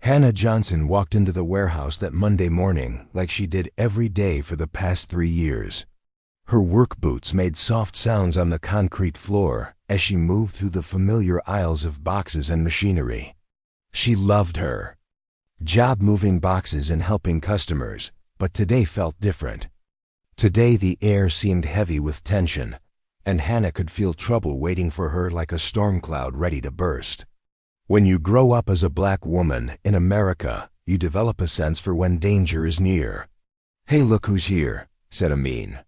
Hannah Johnson walked into the warehouse that Monday morning like she did every day for the past 3 years. Her work boots made soft sounds on the concrete floor as she moved through the familiar aisles of boxes and machinery. She loved her job moving boxes and helping customers, but today felt different. Today the air seemed heavy with tension, and Hannah could feel trouble waiting for her like a storm cloud ready to burst. When you grow up as a black woman in America, you develop a sense for when danger is near. "Hey, look who's here," said a mean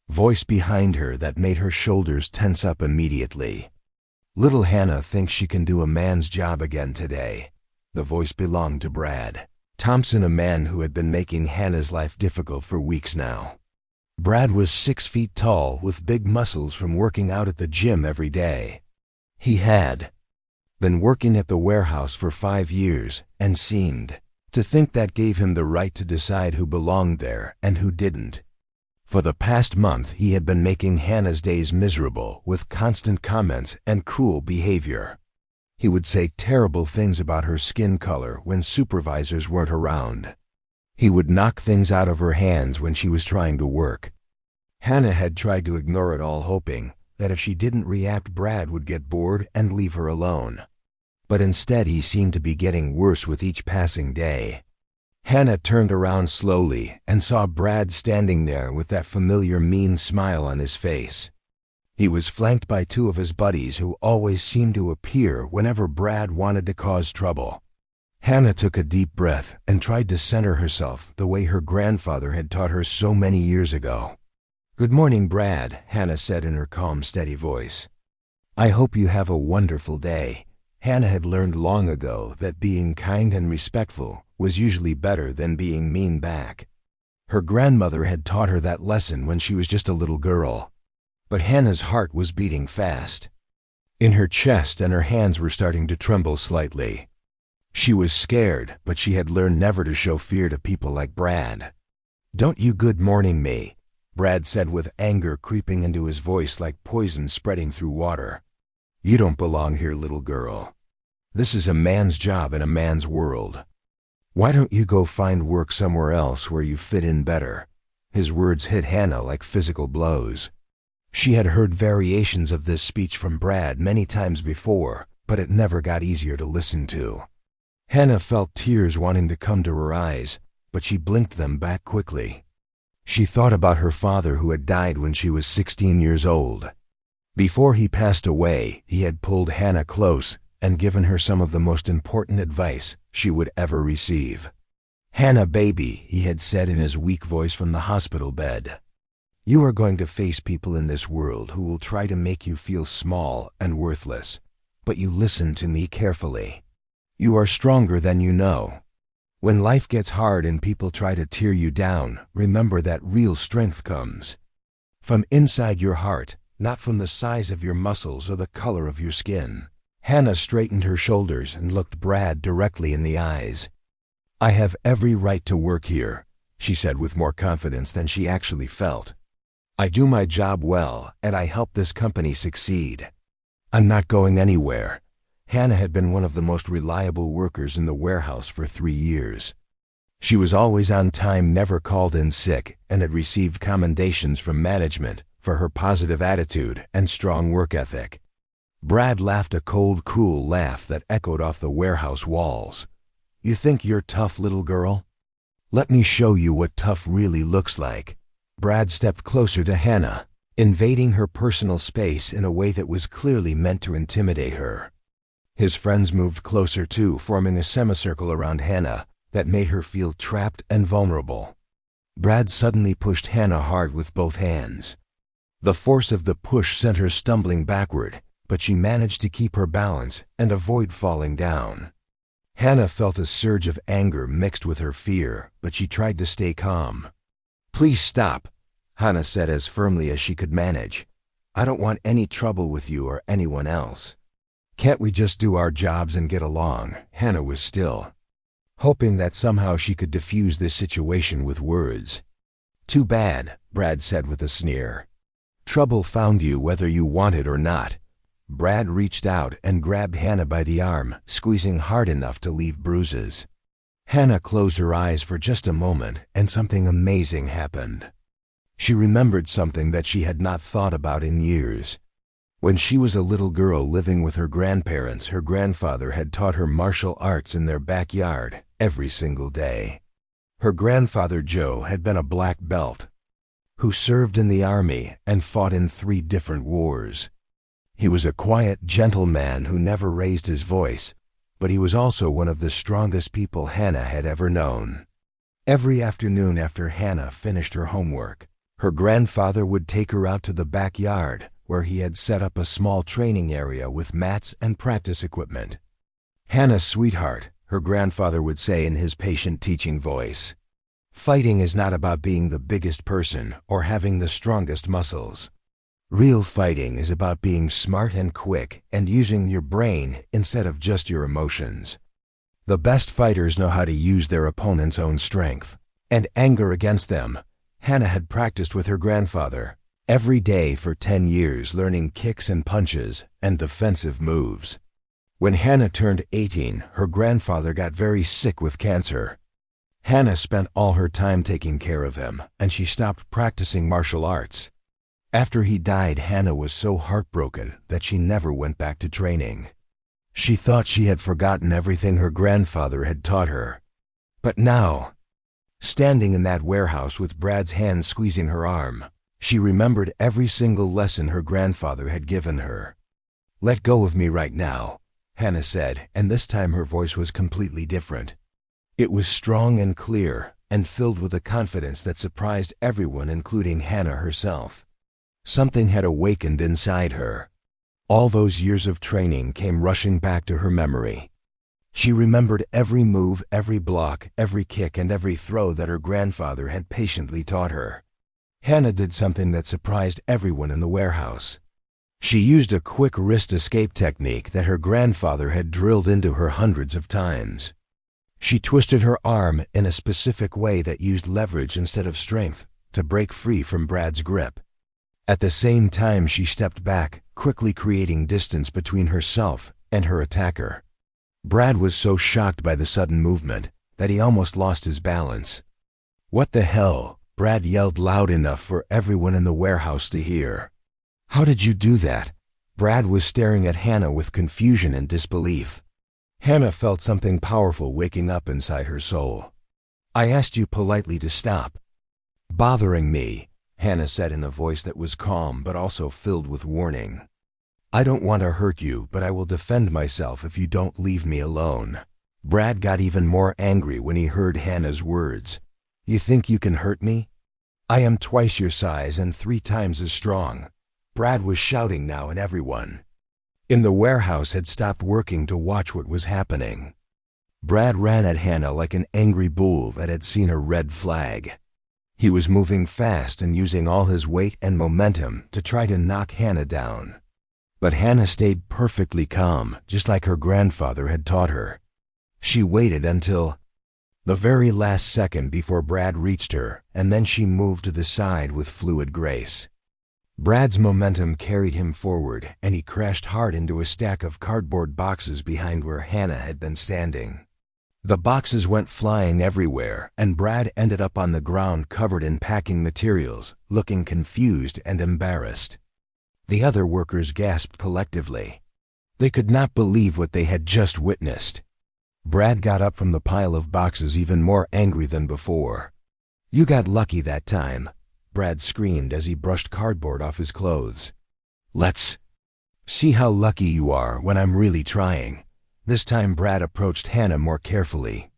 voice behind her that made her shoulders tense up immediately. "Little Hannah thinks she can do a man's job again today." The voice belonged to Brad Thompson, a man who had been making Hannah's life difficult for weeks now. Brad was 6 feet tall with big muscles from working out at the gym every day. He had been working at the warehouse for 5 years and seemed to think that gave him the right to decide who belonged there and who didn't. For the past month, he had been making Hannah's days miserable with constant comments and cruel behavior. He would say terrible things about her skin color when supervisors weren't around. He would knock things out of her hands when she was trying to work. Hannah had tried to ignore it all, hoping that if she didn't react, Brad would get bored and leave her alone. But instead, he seemed to be getting worse with each passing day. Hannah turned around slowly and saw Brad standing there with that familiar mean smile on his face. He was flanked by 2 of his buddies who always seemed to appear whenever Brad wanted to cause trouble. Hannah took a deep breath and tried to center herself the way her grandfather had taught her so many years ago. "Good morning, Brad," Hannah said in her calm, steady voice. "I hope you have a wonderful day." Hannah had learned long ago that being kind and respectful was usually better than being mean back. Her grandmother had taught her that lesson when she was just a little girl. But Hannah's heart was beating fast in her chest, and her hands were starting to tremble slightly. She was scared, but she had learned never to show fear to people like Brad. "Don't you good morning me," Brad said with anger creeping into his voice like poison spreading through water. "You don't belong here, little girl. This is a man's job in a man's world. Why don't you go find work somewhere else where you fit in better?" His words hit Hannah like physical blows. She had heard variations of this speech from Brad many times before, but it never got easier to listen to. Hannah felt tears wanting to come to her eyes, but she blinked them back quickly. She thought about her father, who had died when she was 16 years old. Before he passed away, he had pulled Hannah close and given her some of the most important advice she would ever receive. "Hannah, baby," he had said in his weak voice from the hospital bed, "you are going to face people in this world who will try to make you feel small and worthless, but you listen to me carefully. You are stronger than you know. When life gets hard and people try to tear you down, remember that real strength comes from inside your heart, not from the size of your muscles or the color of your skin." Hannah straightened her shoulders and looked Brad directly in the eyes. "I have every right to work here," she said with more confidence than she actually felt. "I do my job well, and I help this company succeed. I'm not going anywhere." Hannah had been one of the most reliable workers in the warehouse for 3 years. She was always on time, never called in sick, and had received commendations from management for her positive attitude and strong work ethic. Brad laughed a cold, cruel laugh that echoed off the warehouse walls. "You think you're tough, little girl? Let me show you what tough really looks like." Brad stepped closer to Hannah, invading her personal space in a way that was clearly meant to intimidate her. His friends moved closer too, forming a semicircle around Hannah that made her feel trapped and vulnerable. Brad suddenly pushed Hannah hard with both hands. The force of the push sent her stumbling backward, but she managed to keep her balance and avoid falling down. Hannah felt a surge of anger mixed with her fear, but she tried to stay calm. "Please stop," Hannah said as firmly as she could manage. "I don't want any trouble with you or anyone else. Can't we just do our jobs and get along?" Hannah was still, hoping that somehow she could diffuse this situation with words. "Too bad," Brad said with a sneer. "Trouble found you whether you want it or not." Brad reached out and grabbed Hannah by the arm, squeezing hard enough to leave bruises. Hannah closed her eyes for just a moment, and something amazing happened. She remembered something that she had not thought about in years. When she was a little girl living with her grandparents, her grandfather had taught her martial arts in their backyard every single day. Her grandfather Joe had been a black belt who served in the army and fought in 3 different wars. He was a quiet, gentle man who never raised his voice, but he was also one of the strongest people Hannah had ever known. Every afternoon after Hannah finished her homework, her grandfather would take her out to the backyard where he had set up a small training area with mats and practice equipment. "Hannah, sweetheart," her grandfather would say in his patient teaching voice, "fighting is not about being the biggest person or having the strongest muscles. Real fighting is about being smart and quick and using your brain instead of just your emotions. The best fighters know how to use their opponent's own strength and anger against them." Hannah had practiced with her grandfather every day for 10 years, learning kicks and punches and defensive moves. When Hannah turned 18, her grandfather got very sick with cancer. Hannah spent all her time taking care of him, and she stopped practicing martial arts. After he died, Hannah was so heartbroken that she never went back to training. She thought she had forgotten everything her grandfather had taught her. But now, standing in that warehouse with Brad's hand squeezing her arm, she remembered every single lesson her grandfather had given her. "Let go of me right now," Hannah said, and this time her voice was completely different. It was strong and clear, and filled with a confidence that surprised everyone, including Hannah herself. Something had awakened inside her. All those years of training came rushing back to her memory. She remembered every move, every block, every kick, and every throw that her grandfather had patiently taught her. Hannah did something that surprised everyone in the warehouse. She used a quick wrist escape technique that her grandfather had drilled into her hundreds of times. She twisted her arm in a specific way that used leverage instead of strength to break free from Brad's grip. At the same time, she stepped back, quickly creating distance between herself and her attacker. Brad was so shocked by the sudden movement that he almost lost his balance. "What the hell?" Brad yelled loud enough for everyone in the warehouse to hear. "How did you do that?" Brad was staring at Hannah with confusion and disbelief. Hannah felt something powerful waking up inside her soul. "I asked you politely to stop bothering me," Hannah said in a voice that was calm but also filled with warning. "I don't want to hurt you, but I will defend myself if you don't leave me alone." Brad got even more angry when he heard Hannah's words. "You think you can hurt me? I am twice your size and 3 times as strong." Brad was shouting now, and everyone in the warehouse had stopped working to watch what was happening. Brad ran at Hannah like an angry bull that had seen a red flag. He was moving fast and using all his weight and momentum to try to knock Hannah down. But Hannah stayed perfectly calm, just like her grandfather had taught her. She waited until the very last second before Brad reached her, and then she moved to the side with fluid grace. Brad's momentum carried him forward, and he crashed hard into a stack of cardboard boxes behind where Hannah had been standing. The boxes went flying everywhere, and Brad ended up on the ground covered in packing materials, looking confused and embarrassed. The other workers gasped collectively. They could not believe what they had just witnessed. Brad got up from the pile of boxes even more angry than before. "You got lucky that time," Brad screamed as he brushed cardboard off his clothes. "Let's see how lucky you are when I'm really trying." This time Brad approached Hannah more carefully.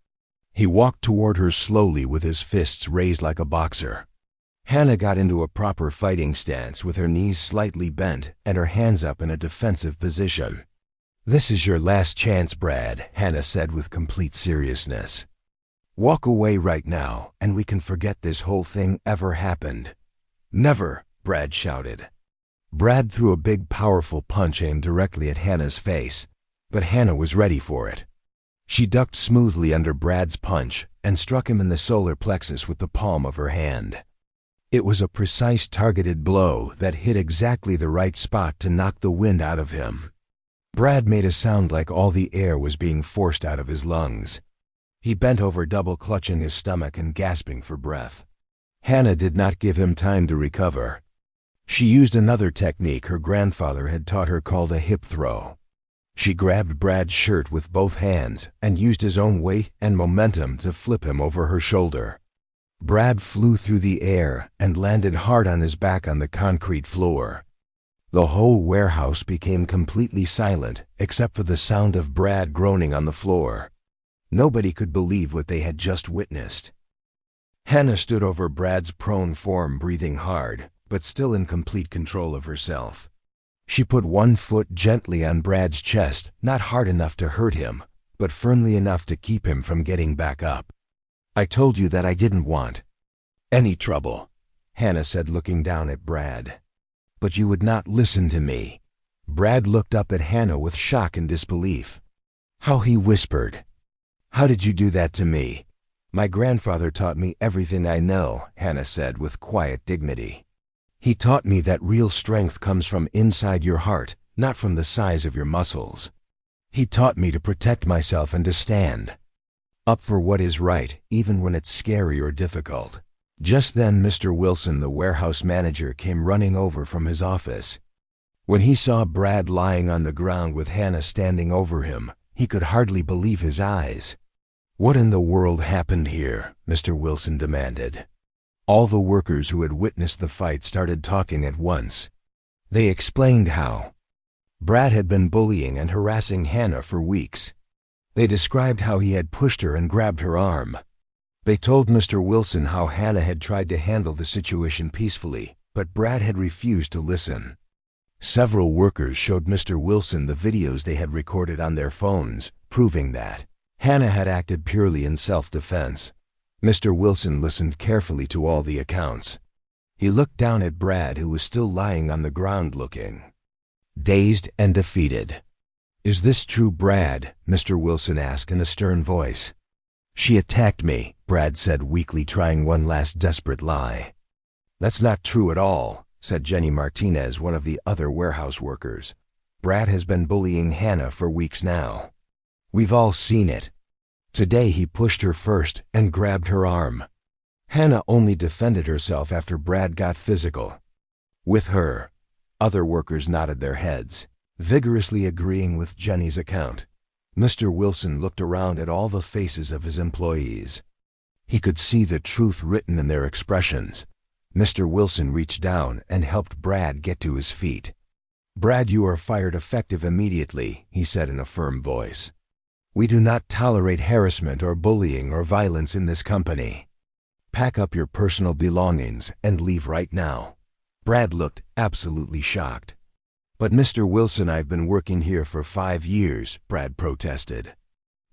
He walked toward her slowly with his fists raised like a boxer. Hannah got into a proper fighting stance with her knees slightly bent and her hands up in a defensive position. "This is your last chance, Brad," Hannah said with complete seriousness. "Walk away right now, and we can forget this whole thing ever happened." "Never!" Brad shouted. Brad threw a big, powerful punch aimed directly at Hannah's face, but Hannah was ready for it. She ducked smoothly under Brad's punch and struck him in the solar plexus with the palm of her hand. It was a precise targeted blow that hit exactly the right spot to knock the wind out of him. Brad made a sound like all the air was being forced out of his lungs. He bent over, double clutching his stomach and gasping for breath. Hannah did not give him time to recover. She used another technique her grandfather had taught her called a hip throw. She grabbed Brad's shirt with both hands and used his own weight and momentum to flip him over her shoulder. Brad flew through the air and landed hard on his back on the concrete floor. The whole warehouse became completely silent except for the sound of Brad groaning on the floor. Nobody could believe what they had just witnessed. Hannah stood over Brad's prone form, breathing hard, but still in complete control of herself. She put one foot gently on Brad's chest, not hard enough to hurt him, but firmly enough to keep him from getting back up. "I told you that I didn't want any trouble," Hannah said, looking down at Brad. "But you would not listen to me." Brad looked up at Hannah with shock and disbelief. How he whispered, "How did you do that to me?" "My grandfather taught me everything I know," Hannah said with quiet dignity. "He taught me that real strength comes from inside your heart, not from the size of your muscles. He taught me to protect myself and to stand up for what is right, even when it's scary or difficult." Just then Mr. Wilson, the warehouse manager, came running over from his office. When he saw Brad lying on the ground with Hannah standing over him, he could hardly believe his eyes. "What in the world happened here?" Mr. Wilson demanded. All the workers who had witnessed the fight started talking at once. They explained how Brad had been bullying and harassing Hannah for weeks. They described how he had pushed her and grabbed her arm. They told Mr. Wilson how Hannah had tried to handle the situation peacefully, but Brad had refused to listen. Several workers showed Mr. Wilson the videos they had recorded on their phones, proving that Hannah had acted purely in self-defense. Mr. Wilson listened carefully to all the accounts. He looked down at Brad, who was still lying on the ground looking dazed and defeated. "Is this true, Brad?" Mr. Wilson asked in a stern voice. "She attacked me," Brad said weakly, trying one last desperate lie. "That's not true at all," said Jenny Martinez, one of the other warehouse workers. "Brad has been bullying Hannah for weeks now. We've all seen it. Today he pushed her first and grabbed her arm. Hannah only defended herself after Brad got physical with her." Other workers nodded their heads, vigorously agreeing with Jenny's account. Mr. Wilson looked around at all the faces of his employees. He could see the truth written in their expressions. Mr. Wilson reached down and helped Brad get to his feet. "Brad, you are fired effective immediately," he said in a firm voice. "We do not tolerate harassment or bullying or violence in this company. Pack up your personal belongings and leave right now." Brad looked absolutely shocked. "But Mr. Wilson, I've been working here for 5 years, Brad protested.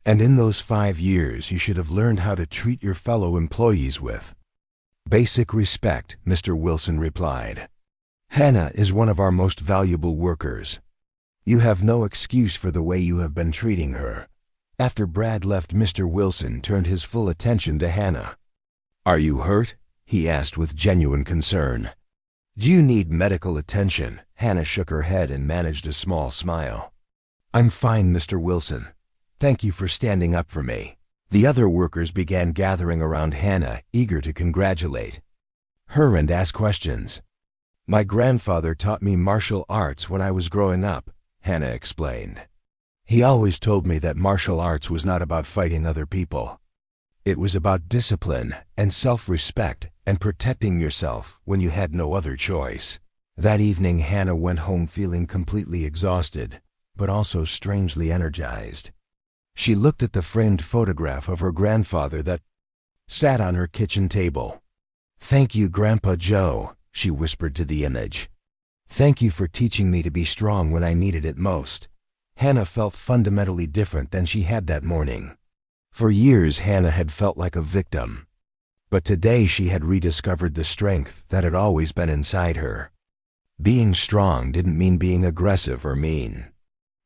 "And in those 5 years you should have learned how to treat your fellow employees with basic respect," Mr. Wilson replied. "Hannah is one of our most valuable workers. You have no excuse for the way you have been treating her." After Brad left, Mr. Wilson turned his full attention to Hannah. "Are you hurt?" he asked with genuine concern. "Do you need medical attention?" Hannah shook her head and managed a small smile. "I'm fine, Mr. Wilson. Thank you for standing up for me." The other workers began gathering around Hannah, eager to congratulate her and ask questions. "My grandfather taught me martial arts when I was growing up," Hannah explained. "He always told me that martial arts was not about fighting other people. It was about discipline and self-respect and protecting yourself when you had no other choice." That evening, Hannah went home feeling completely exhausted, but also strangely energized. She looked at the framed photograph of her grandfather that sat on her kitchen table. "Thank you, Grandpa Joe," she whispered to the image. "Thank you for teaching me to be strong when I needed it most." Hannah felt fundamentally different than she had that morning. For years, Hannah had felt like a victim. But today she had rediscovered the strength that had always been inside her. Being strong didn't mean being aggressive or mean.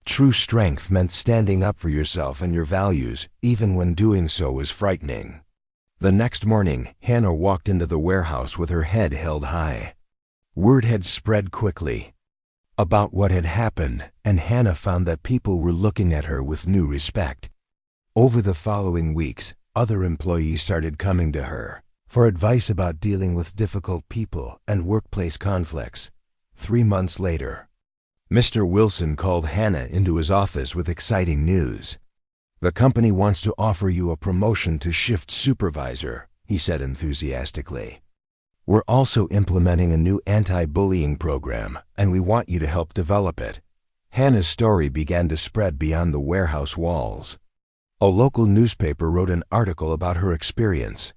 True strength meant standing up for yourself and your values, even when doing so was frightening. The next morning, Hannah walked into the warehouse with her head held high. Word had spread quickly about what had happened, and Hannah found that people were looking at her with new respect. Over the following weeks, other employees started coming to her for advice about dealing with difficult people and workplace conflicts. 3 months later, Mr. Wilson called Hannah into his office with exciting news. "The company wants to offer you a promotion to shift supervisor," he said enthusiastically. "We're also implementing a new anti-bullying program, and we want you to help develop it." Hannah's story began to spread beyond the warehouse walls. A local newspaper wrote an article about her experience.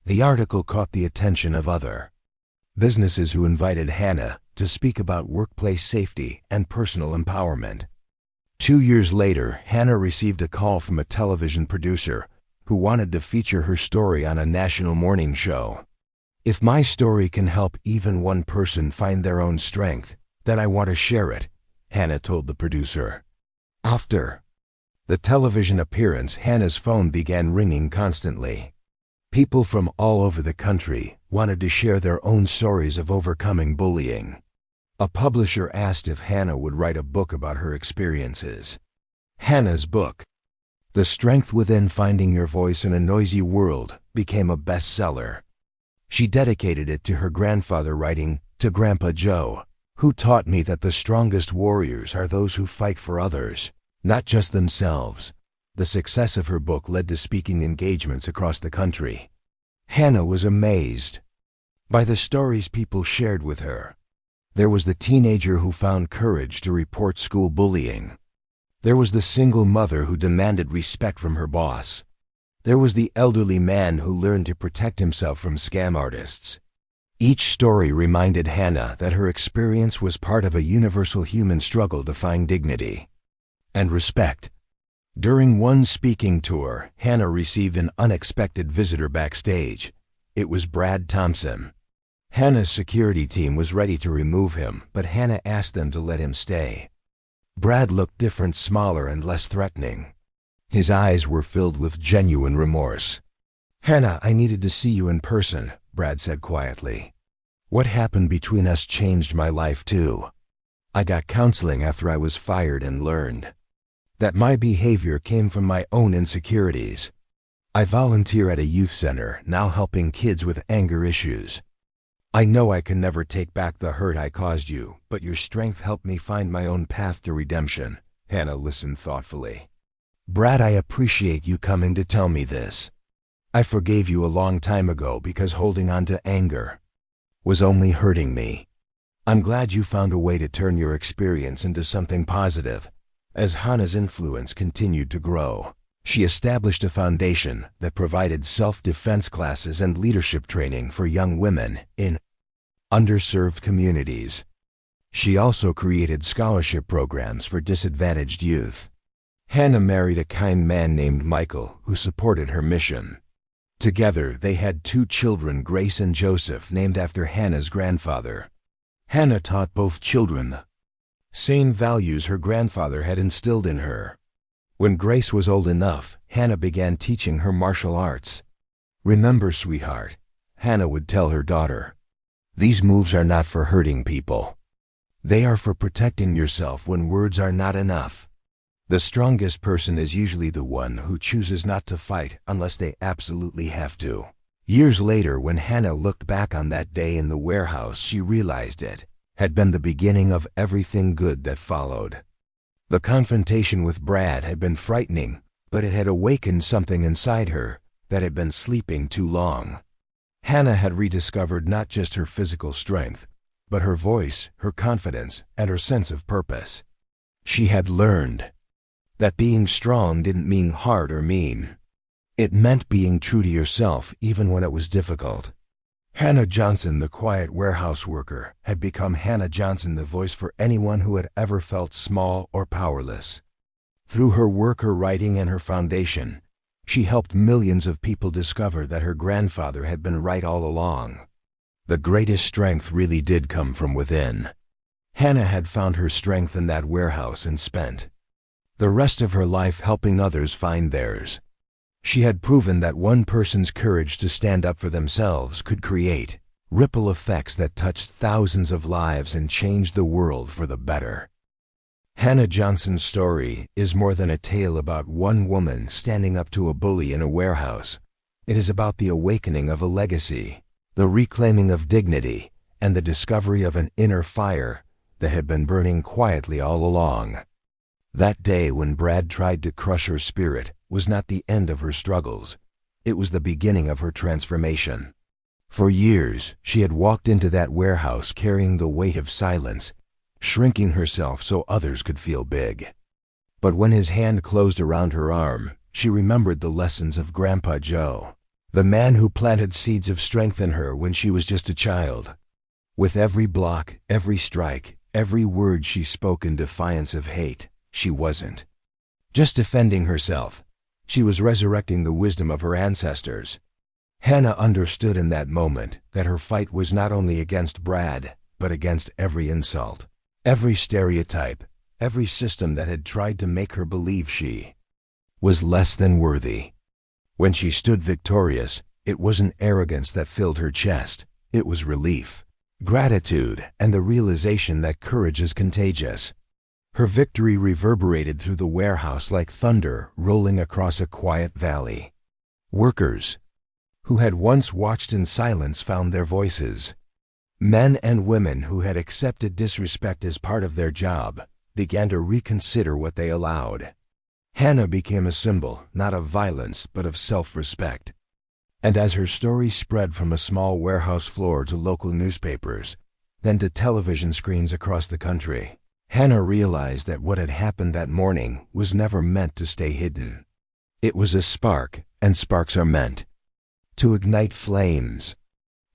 The article caught the attention of other businesses who invited Hannah to speak about workplace safety and personal empowerment. 2 years later, Hannah received a call from a television producer who wanted to feature her story on a national morning show. "If my story can help even one person find their own strength, then I want to share it," Hannah told the producer. After the television appearance, Hannah's phone began ringing constantly. People from all over the country wanted to share their own stories of overcoming bullying. A publisher asked if Hannah would write a book about her experiences. Hannah's book, The Strength Within: Finding Your Voice in a Noisy World, became a bestseller. She dedicated it to her grandfather, writing, "To Grandpa Joe, who taught me that the strongest warriors are those who fight for others, not just themselves." The success of her book led to speaking engagements across the country. Hannah was amazed by the stories people shared with her. There was the teenager who found courage to report school bullying. There was the single mother who demanded respect from her boss. There was the elderly man who learned to protect himself from scam artists. Each story reminded Hannah that her experience was part of a universal human struggle to find dignity and respect. During one speaking tour, Hannah received an unexpected visitor backstage. It was Brad Thompson. Hannah's security team was ready to remove him, but Hannah asked them to let him stay. Brad looked different, smaller and less threatening. His eyes were filled with genuine remorse. "Hannah, I needed to see you in person," Brad said quietly. "What happened between us changed my life too. I got counseling after I was fired and learned that my behavior came from my own insecurities. I volunteer at a youth center, now helping kids with anger issues. I know I can never take back the hurt I caused you, but your strength helped me find my own path to redemption." Hannah listened thoughtfully. "Brad, I appreciate you coming to tell me this. I forgave you a long time ago because holding on to anger was only hurting me. I'm glad you found a way to turn your experience into something positive." As Hannah's influence continued to grow, she established a foundation that provided self-defense classes and leadership training for young women in underserved communities. She also created scholarship programs for disadvantaged youth. Hannah married a kind man named Michael who supported her mission. Together, they had 2 children, Grace and Joseph, named after Hannah's grandfather. Hannah taught both children the same values her grandfather had instilled in her. When Grace was old enough, Hannah began teaching her martial arts. "Remember, sweetheart," Hannah would tell her daughter, "these moves are not for hurting people. They are for protecting yourself when words are not enough. The strongest person is usually the one who chooses not to fight unless they absolutely have to." Years later, when Hannah looked back on that day in the warehouse, she realized it had been the beginning of everything good that followed. The confrontation with Brad had been frightening, but it had awakened something inside her that had been sleeping too long. Hannah had rediscovered not just her physical strength, but her voice, her confidence, and her sense of purpose. She had learned that being strong didn't mean hard or mean. It meant being true to yourself even when it was difficult. Hannah Johnson, the quiet warehouse worker, had become Hannah Johnson, the voice for anyone who had ever felt small or powerless. Through her work, her writing, and her foundation, she helped millions of people discover that her grandfather had been right all along. The greatest strength really did come from within. Hannah had found her strength in that warehouse and spent the rest of her life helping others find theirs. She had proven that one person's courage to stand up for themselves could create ripple effects that touched thousands of lives and changed the world for the better. Hannah Johnson's story is more than a tale about one woman standing up to a bully in a warehouse. It is about the awakening of a legacy, the reclaiming of dignity, and the discovery of an inner fire that had been burning quietly all along. That day when Brad tried to crush her spirit was not the end of her struggles. It was the beginning of her transformation. For years, she had walked into that warehouse carrying the weight of silence, shrinking herself so others could feel big. But when his hand closed around her arm, she remembered the lessons of Grandpa Joe, the man who planted seeds of strength in her when she was just a child. With every block, every strike, every word she spoke in defiance of hate, she wasn't just defending herself. She was resurrecting the wisdom of her ancestors. Hannah understood in that moment that her fight was not only against Brad, but against every insult, every stereotype, every system that had tried to make her believe she was less than worthy. When she stood victorious, it wasn't arrogance that filled her chest. It was relief, gratitude, and the realization that courage is contagious. Her victory reverberated through the warehouse like thunder rolling across a quiet valley. Workers who had once watched in silence found their voices. Men and women who had accepted disrespect as part of their job began to reconsider what they allowed. Hannah became a symbol, not of violence, but of self-respect. And as her story spread from a small warehouse floor to local newspapers, then to television screens across the country, Hannah realized that what had happened that morning was never meant to stay hidden. It was a spark, and sparks are meant to ignite flames.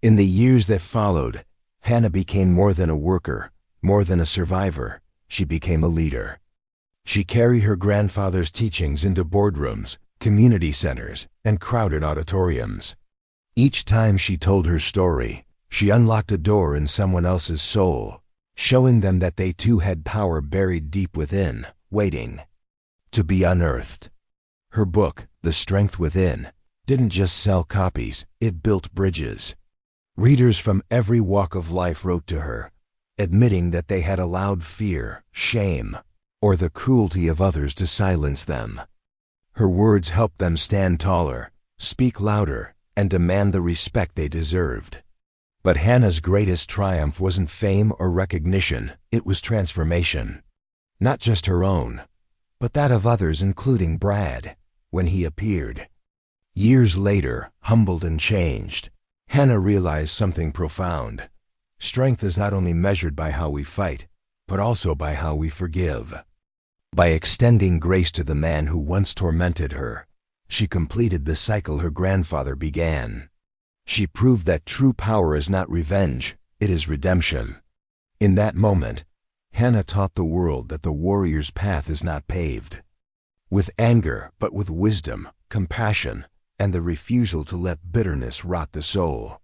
In the years that followed, Hannah became more than a worker, more than a survivor. She became a leader. She carried her grandfather's teachings into boardrooms, community centers, and crowded auditoriums. Each time she told her story, she unlocked a door in someone else's soul, showing them that they too had power buried deep within, waiting to be unearthed. Her book, The Strength Within, didn't just sell copies, it built bridges. Readers from every walk of life wrote to her, admitting that they had allowed fear, shame, or the cruelty of others to silence them. Her words helped them stand taller, speak louder, and demand the respect they deserved. But Hannah's greatest triumph wasn't fame or recognition, it was transformation. Not just her own, but that of others, including Brad, when he appeared. Years later, humbled and changed, Hannah realized something profound. Strength is not only measured by how we fight, but also by how we forgive. By extending grace to the man who once tormented her, she completed the cycle her grandfather began. She proved that true power is not revenge, it is redemption. In that moment, Hannah taught the world that the warrior's path is not paved with anger, but with wisdom, compassion, and the refusal to let bitterness rot the soul.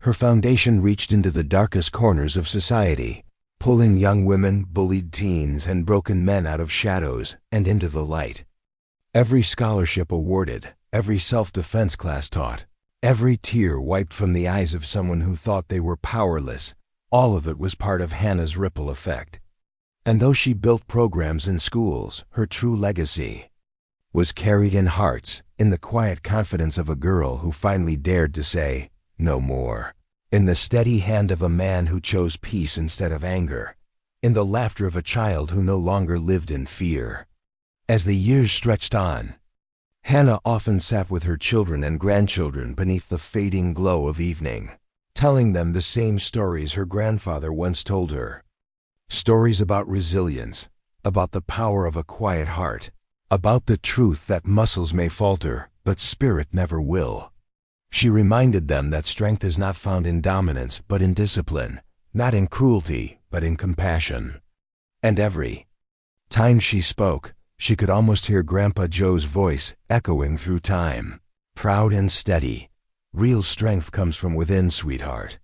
Her foundation reached into the darkest corners of society, pulling young women, bullied teens, and broken men out of shadows and into the light. Every scholarship awarded, every self-defense class taught, every tear wiped from the eyes of someone who thought they were powerless, all of it was part of Hannah's ripple effect. And though she built programs in schools, her true legacy was carried in hearts, in the quiet confidence of a girl who finally dared to say, "No more." In the steady hand of a man who chose peace instead of anger. In the laughter of a child who no longer lived in fear. As the years stretched on, Hannah often sat with her children and grandchildren beneath the fading glow of evening, telling them the same stories her grandfather once told her. Stories about resilience, about the power of a quiet heart, about the truth that muscles may falter, but spirit never will. She reminded them that strength is not found in dominance, but in discipline, not in cruelty, but in compassion. And every time she spoke, she could almost hear Grandpa Joe's voice echoing through time. Proud and steady, real strength comes from within, sweetheart.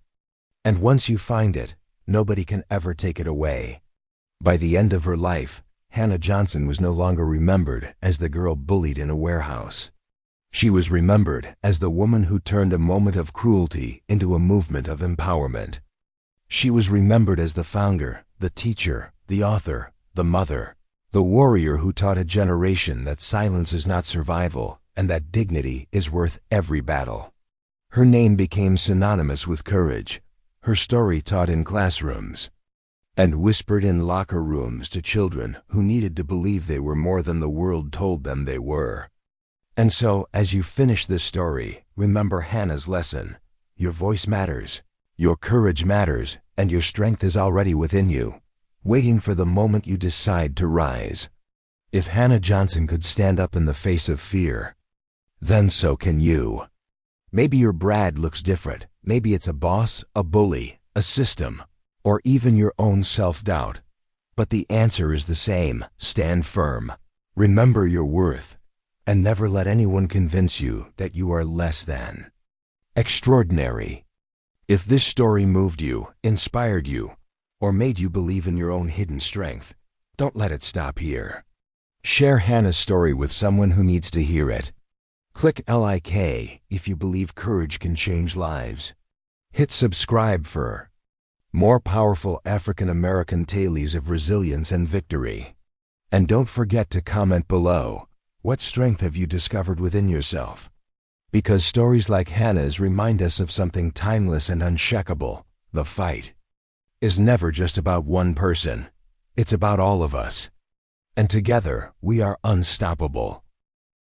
And once you find it, nobody can ever take it away. By the end of her life, Hannah Johnson was no longer remembered as the girl bullied in a warehouse. She was remembered as the woman who turned a moment of cruelty into a movement of empowerment. She was remembered as the founder, the teacher, the author, the mother, the warrior who taught a generation that silence is not survival and that dignity is worth every battle. Her name became synonymous with courage, her story taught in classrooms, and whispered in locker rooms to children who needed to believe they were more than the world told them they were. And so, as you finish this story, remember Hannah's lesson. Your voice matters, your courage matters, and your strength is already within you, waiting for the moment you decide to rise. If Hannah Johnson could stand up in the face of fear, then so can you. Maybe your Brad looks different. Maybe it's a boss, a bully, a system, or even your own self-doubt. But the answer is the same. Stand firm. Remember your worth. And never let anyone convince you that you are less than. Extraordinary. If this story moved you, inspired you, or made you believe in your own hidden strength, don't let it stop here. Share Hannah's story with someone who needs to hear it. Click like if you believe courage can change lives. Hit subscribe for more powerful African American tales of resilience and victory. And don't forget to comment below. What strength have you discovered within yourself? Because stories like Hannah's remind us of something timeless and unshakable. The fight is never just about one person. It's about all of us. And together, we are unstoppable.